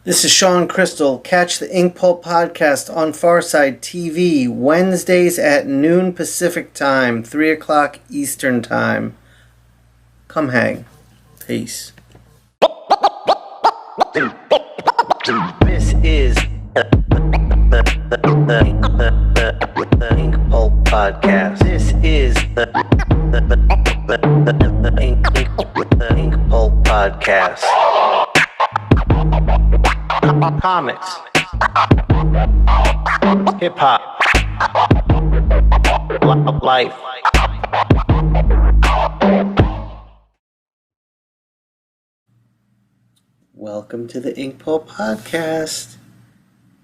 This is Shawn Crystal. Catch the Inkpulp podcast on PharcydeTV Wednesdays at noon Pacific time, 3 o'clock Eastern time. Come hang. Peace. This is the Inkpulp podcast. This is the Inkpulp podcast. Comics, hip hop, life. Welcome to the Inkpulp podcast.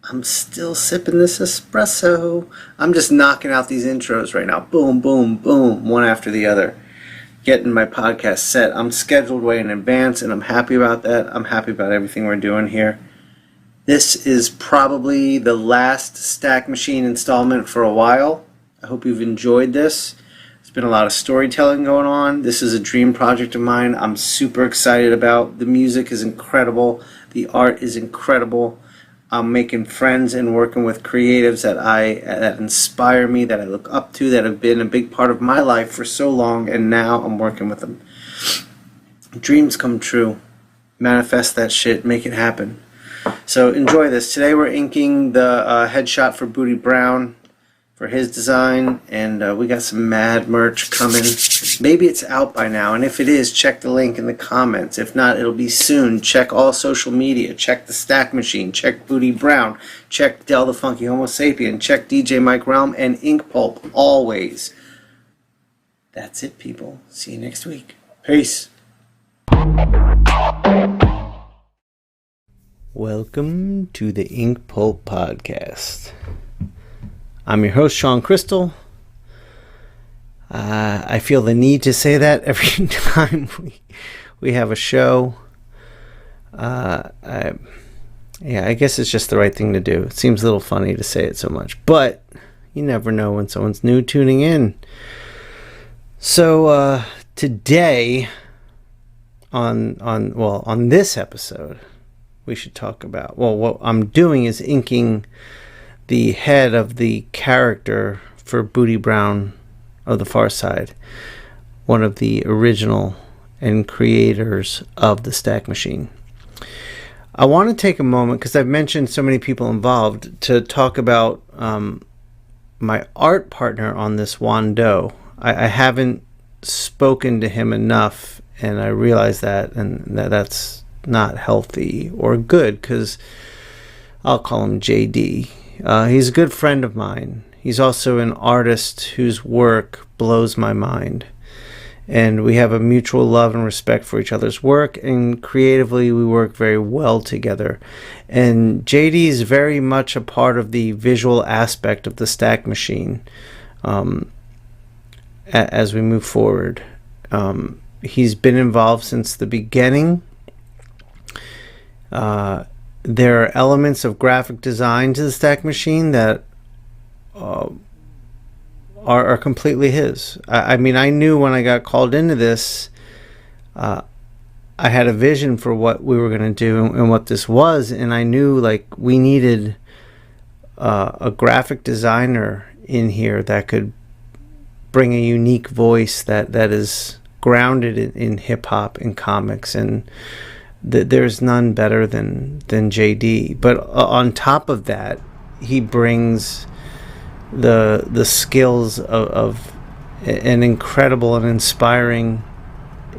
I'm still sipping this espresso. I'm just knocking out these intros right now. Boom, boom, boom, one after the other. Getting my podcast set. I'm scheduled way in advance, and I'm happy about that. I'm happy about everything we're doing here. This is probably the last S.T.A.C K Machine installment for a while. I hope you've enjoyed this. There's been a lot of storytelling going on. This is a dream project of mine. I'm super excited about. The music is incredible. The art is incredible. I'm making friends and working with creatives that inspire me, that I look up to, that have been a big part of my life for so long, and now I'm working with them. Dreams come true. Manifest that shit. Make it happen. So enjoy this. Today we're inking the headshot for Booty Brown for his design, and we got some mad merch coming. Maybe it's out by now, and if it is, check the link in the comments. If not, it'll be soon. Check all social media. Check the S.T.A.C K Machine. Check Booty Brown. Check Del the Funky Homo Sapien. Check DJ Mike Relm and Inkpulp. Always. That's it, people. See you next week. Peace. Welcome to the Inkpulp podcast. I'm your host, Shawn Crystal. I feel the need to say that every time we have a show. I guess it's just the right thing to do. It seems a little funny to say it so much, but you never know when someone's new tuning in. So today, on this episode, we should talk about, what I'm doing is inking the head of the character for Booty Brown of the Pharcyde, one of the original and creators of the S.T.A.C K Machine. I want to take a moment, because I've mentioned so many people involved, to talk about my art partner on this, Wando. I haven't spoken to him enough, and I realize that, and that's not healthy or good, because I'll call him JD. He's a good friend of mine. He's also an artist whose work blows my mind. And we have a mutual love and respect for each other's work, and creatively we work very well together. And JD is very much a part of the visual aspect of the S.T.A.C K Machine as we move forward. He's been involved since the beginning. There are elements of graphic design to the S.T.A.C K Machine that are completely his. I mean, I knew when I got called into this, I had a vision for what we were going to do and what this was, and I knew we needed a graphic designer in here that could bring a unique voice that is grounded in hip-hop and comics, and there's none better than JD. But on top of that, he brings the skills of an incredible and inspiring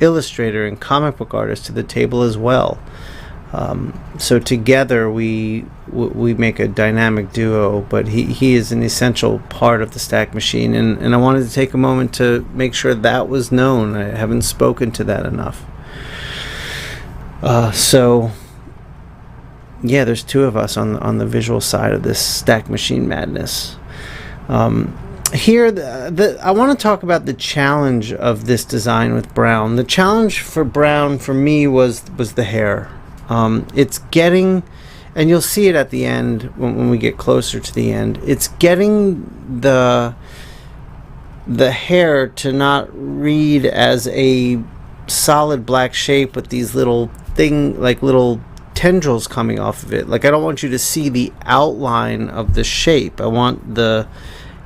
illustrator and comic book artist to the table as well. So together we make a dynamic duo, but he is an essential part of the S.T.A.C K Machine, and I wanted to take a moment to make sure that was known. I haven't spoken to that enough. So yeah, there's two of us on the visual side of this S.T.A.C K Machine madness. Here, I want to talk about the challenge of this design with Brown. The challenge for Brown for me was the hair. It's getting, and you'll see it at the end when we get closer to the end, it's getting the hair to not read as a solid black shape with these little little tendrils coming off of it. Like, I don't want you to see the outline of the shape. I want the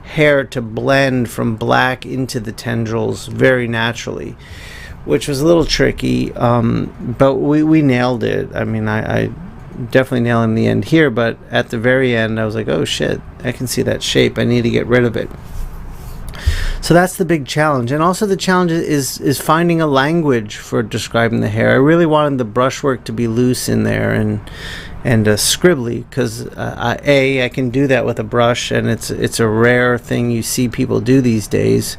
hair to blend from black into the tendrils very naturally, which was a little tricky, but we nailed it. I mean, I definitely nailed it in the end here, but at the very end I was like, oh shit, I can see that shape, I need to get rid of it. So that's the big challenge. And also the challenge is finding a language for describing the hair. I really wanted the brushwork to be loose in there and scribbly, because I can do that with a brush, and it's a rare thing you see people do these days,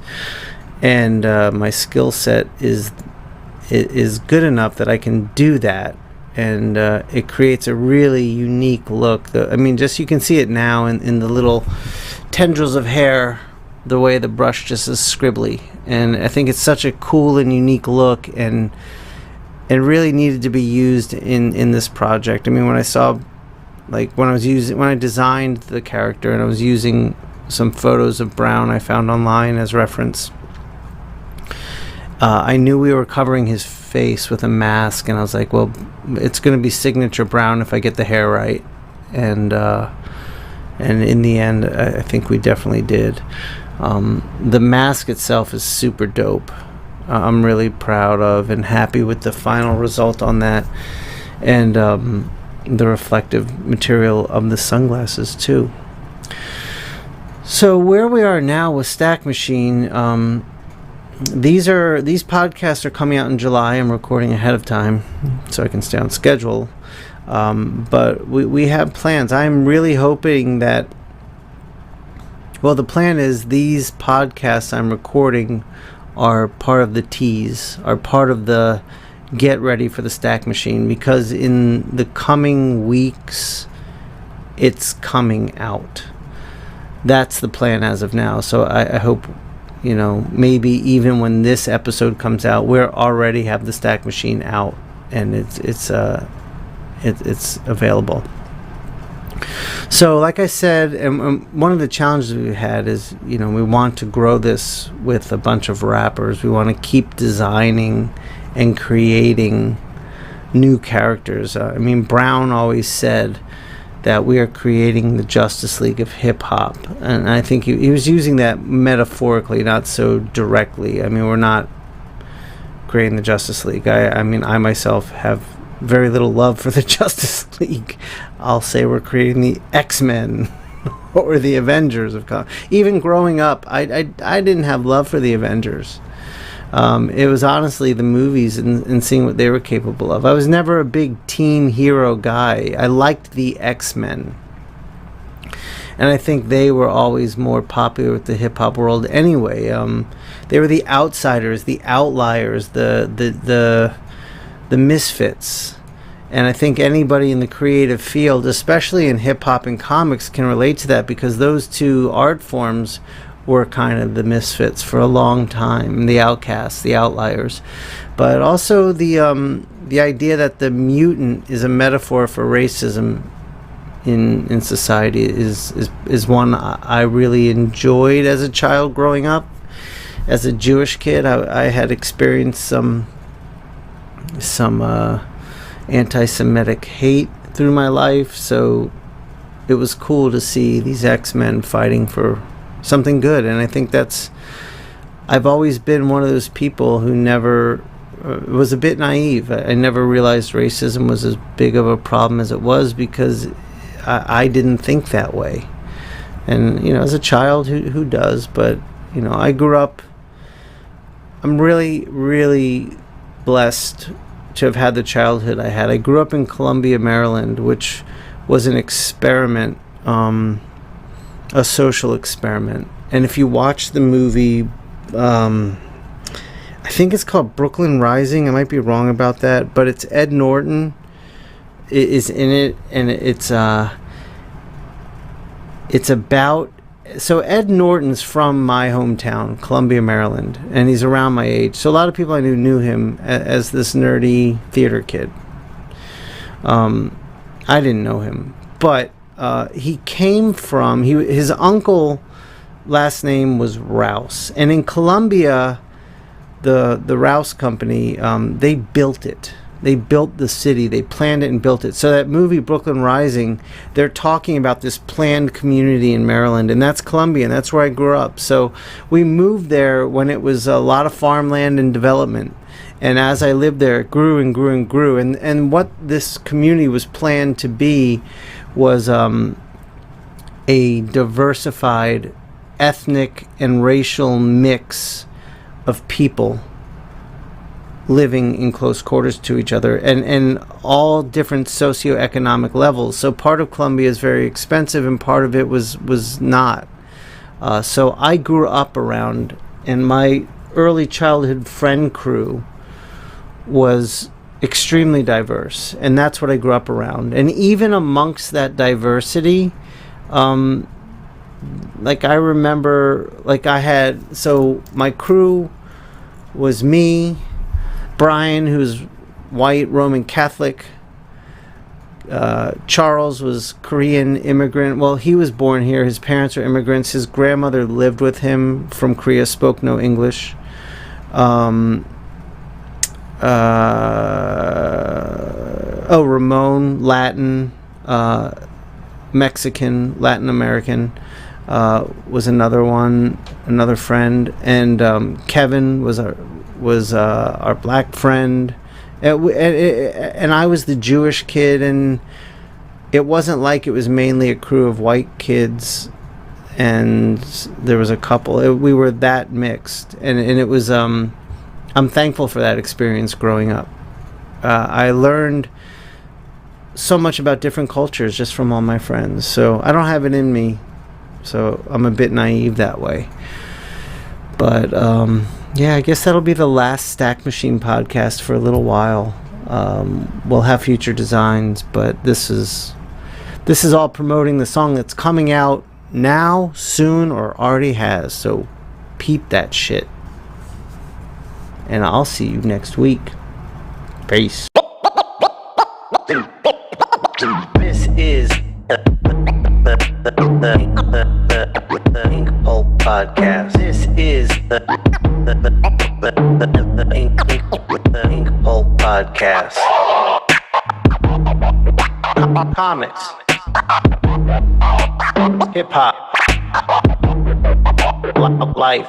and my skill set is good enough that I can do that, and it creates a really unique look. I mean, just you can see it now in the little tendrils of hair, the way the brush just is scribbly, and I think it's such a cool and unique look, and really needed to be used in this project. I mean, when I saw, like, when I designed the character and I was using some photos of Brown I found online as reference, I knew we were covering his face with a mask, and I was like, well, it's going to be signature Brown if I get the hair right, and in the end I think we definitely did. The mask itself is super dope. I'm really proud of and happy with the final result on that, and the reflective material of the sunglasses too. So where we are now with S.T.A.C Machine, these podcasts are coming out in July. I'm recording ahead of time so I can stay on schedule, but we have plans. I'm really hoping that, well, the plan is these podcasts I'm recording are part of the tease, are part of the get ready for the S.T.A.C Machine, because in the coming weeks it's coming out. That's the plan as of now. So I hope, you know, maybe even when this episode comes out, we'll already have the S.T.A.C Machine out, and it's available. So like I said, and one of the challenges we've had is, you know, we want to grow this with a bunch of rappers. We want to keep designing and creating new characters. I mean, Brown always said that we are creating the Justice League of hip-hop, and I think he was using that metaphorically, not so directly. I mean, we're not creating the Justice League. I mean, I myself have very little love for the Justice League. I'll say we're creating the X-Men or the Avengers of comics. Even growing up, I didn't have love for the Avengers. It was honestly the movies and seeing what they were capable of. I was never a big team hero guy. I liked the X-Men, and I think they were always more popular with the hip-hop world anyway. They were the outsiders, the outliers, the misfits. And I think anybody in the creative field, especially in hip-hop and comics, can relate to that, because those two art forms were kind of the misfits for a long time, the outcasts, the outliers. But also the idea that the mutant is a metaphor for racism in society is one I really enjoyed as a child growing up. As a Jewish kid, I had experienced some anti-Semitic hate through my life, so it was cool to see these X-Men fighting for something good. And I think I've always been one of those people who never was a bit naive. I never realized racism was as big of a problem as it was, because I didn't think that way. And, you know, as a child, who does? But, you know, I grew up, I'm really, really blessed to have had the childhood I had. I grew up in Columbia, Maryland, which was an experiment, a social experiment. And if you watch the movie, I think it's called Brooklyn Rising. I might be wrong about that, but it's Ed Norton is in it, and it's about. So Ed Norton's from my hometown, Columbia, Maryland, and he's around my age. So a lot of people I knew him as this nerdy theater kid. I didn't know him, but he came from his uncle. Last name was Rouse, and in Columbia, the Rouse company, they built it. They built the city. They planned it and built it. So that movie, Brooklyn Rising, they're talking about this planned community in Maryland, and that's Columbia, and that's where I grew up. So we moved there when it was a lot of farmland and development. And as I lived there, it grew and grew and grew. And what this community was planned to be was a diversified ethnic and racial mix of people living in close quarters to each other, and all different socioeconomic levels. So part of Columbia is very expensive and part of it was not. So I grew up around, and my early childhood friend crew was extremely diverse, and that's what I grew up around. And even amongst that diversity, like I remember, like I had, so my crew was me, Brian, who's white Roman Catholic. Charles was Korean immigrant. Well, he was born here. His parents are immigrants. His grandmother lived with him from Korea, spoke no English. Ramon, Latin, Mexican, Latin American, was another friend, and Kevin was our black friend, and I was the Jewish kid, and it wasn't like it was mainly a crew of white kids, and there was a couple. We were that mixed, and it was. I'm thankful for that experience growing up. I learned so much about different cultures just from all my friends. So I don't have it in me. So I'm a bit naive that way. But yeah, I guess that'll be the last S.T.A.C Machine podcast for a little while. We'll have future designs, but this is all promoting the song that's coming out now, soon, or already has. So peep that shit. And I'll see you next week. Peace. This is the Inkpulp podcast. This is the Inkpulp podcast. Comics, hip hop, life.